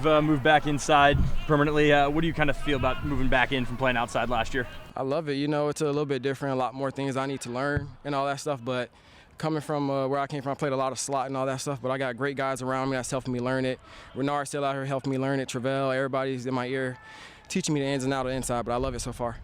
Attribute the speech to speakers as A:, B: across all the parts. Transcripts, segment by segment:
A: Moved back inside permanently. What do you kind of feel about moving back in from playing outside last year?
B: I love it. You know, it's a little bit different, a lot more things I need to learn and all that stuff. But coming from where I came from, I played a lot of slot and all that stuff. But I got great guys around me that's helping me learn it. Renard's still out here helping me learn it. Travell, everybody's in my ear teaching me the ins and outs of the inside. But I love it so far.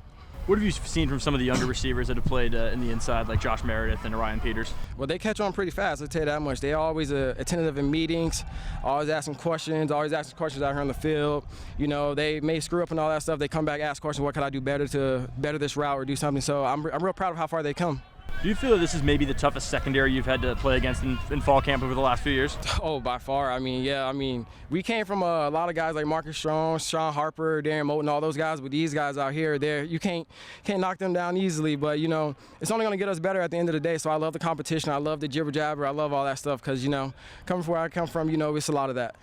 A: What have you seen from some of the younger receivers that have played in the inside, like Josh Meredith and Ryan Peters?
B: Well, they catch on pretty fast, I'll tell you that much. They're always attentive in meetings, always asking questions out here on the field. You know, they may screw up and all that stuff. They come back, ask questions, what can I do better to better this route or do something. So I'm real proud of how far they come.
A: Do you feel that this is maybe the toughest secondary you've had to play against in fall camp over the last few years?
B: Oh, by far. I mean, we came from a lot of guys like Marcus Strong, Sean Harper, Darren Moten, all those guys. But these guys out here, you can't knock them down easily. But, you know, it's only going to get us better at the end of the day. So I love the competition. I love the jibber-jabber. I love all that stuff because, you know, coming from where I come from, you know, it's a lot of that.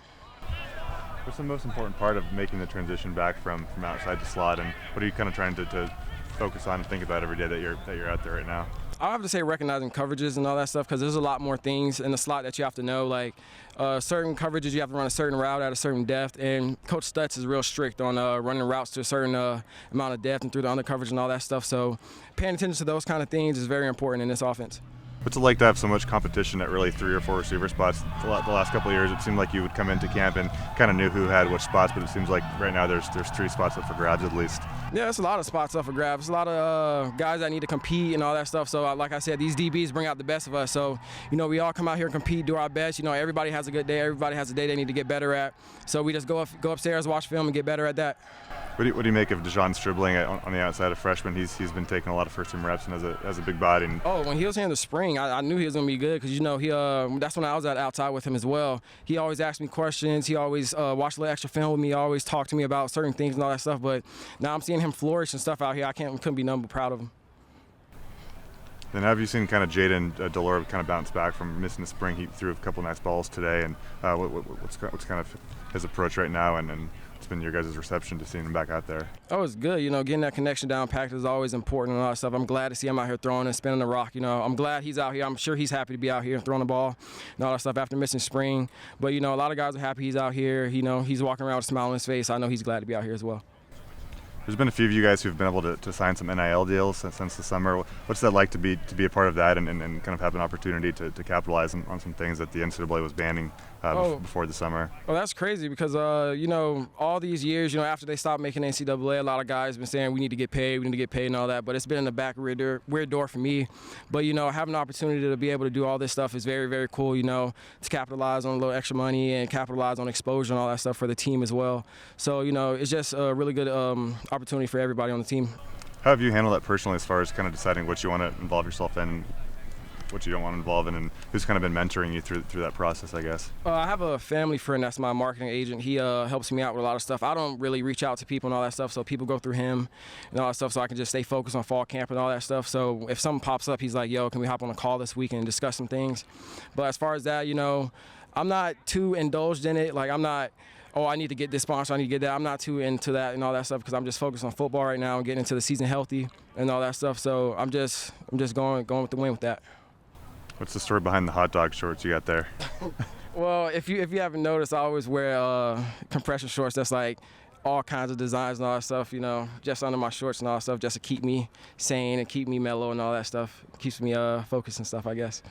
C: What's the most important part of making the transition back from outside to slot, and what are you kind of trying to focus on and think about every day that you're out there right now?
B: I have to say recognizing coverages and all that stuff because there's a lot more things in the slot that you have to know. Like certain coverages, you have to run a certain route at a certain depth, and Coach Stutz is real strict on running routes to a certain amount of depth and through the under coverage and all that stuff. So paying attention to those kind of things is very important in this offense.
C: What's it like to have so much competition at really 3 or 4 receiver spots? The last couple of years, it seemed like you would come into camp and kind of knew who had which spots, but it seems like right now there's 3 spots up for grabs at least.
B: Yeah, it's a lot of spots up for grabs. It's a lot of guys that need to compete and all that stuff. So, like I said, these DBs bring out the best of us. So, you know, we all come out here and compete, do our best. You know, everybody has a good day. Everybody has a day they need to get better at. So we just go upstairs, watch film, and get better at that.
C: What do you make of Dejon Stribling on the outside of freshman? He's been taking a lot of first-team reps and has a big body. And
B: oh, when he was here in the spring, I knew he was going to be good because, you know, that's when I was outside with him as well. He always asked me questions. He always watched a little extra film with me. He always talked to me about certain things and all that stuff. But now I'm seeing him flourish and stuff out here. Couldn't be nothing but proud of him.
C: Then have you seen kind of Jaden Delore kind of bounce back from missing the spring? He threw a couple nice balls today. And what's kind of his approach right now and it's been your guys' reception to seeing him back out there?
B: Oh, it's good. You know, getting that connection down packed is always important and all that stuff. I'm glad to see him out here throwing and spinning the rock. You know, I'm glad he's out here. I'm sure he's happy to be out here and throwing the ball and all that stuff after missing spring. But, you know, a lot of guys are happy he's out here. You know, he's walking around with a smile on his face. I know he's glad to be out here as well.
C: There's been a few of you guys who've been able to sign some NIL deals since the summer. What's that like to be a part of that and kind of have an opportunity to capitalize on some things that the NCAA was banning before the summer?
B: Well, that's crazy because, you know, all these years, you know, after they stopped making NCAA, a lot of guys have been saying we need to get paid and all that, but it's been in the back weird door for me. But, you know, having an opportunity to be able to do all this stuff is very, very cool, you know, to capitalize on a little extra money and capitalize on exposure and all that stuff for the team as well. So, you know, it's just a really good opportunity for everybody on the team.
C: How have you handled that personally as far as kind of deciding what you want to involve yourself in, what you don't want to involve in, and who's kind of been mentoring you through that process, I guess?
B: I have a family friend that's my marketing agent. He helps me out with a lot of stuff. I don't really reach out to people and all that stuff, so people go through him and all that stuff so I can just stay focused on fall camp and all that stuff. So if something pops up, he's like, yo, can we hop on a call this week and discuss some things? But as far as that, you know, I'm not too indulged in it. Like, I'm not, oh, I need to get this sponsor, I need to get that. I'm not too into that and all that stuff because I'm just focused on football right now and getting into the season healthy and all that stuff. So I'm just going with the win with that.
C: What's the story behind the hot dog shorts you got there?
B: Well, if you haven't noticed, I always wear compression shorts that's like all kinds of designs and all that stuff, you know, just under my shorts and all that stuff, just to keep me sane and keep me mellow and all that stuff. Keeps me focused and stuff, I guess.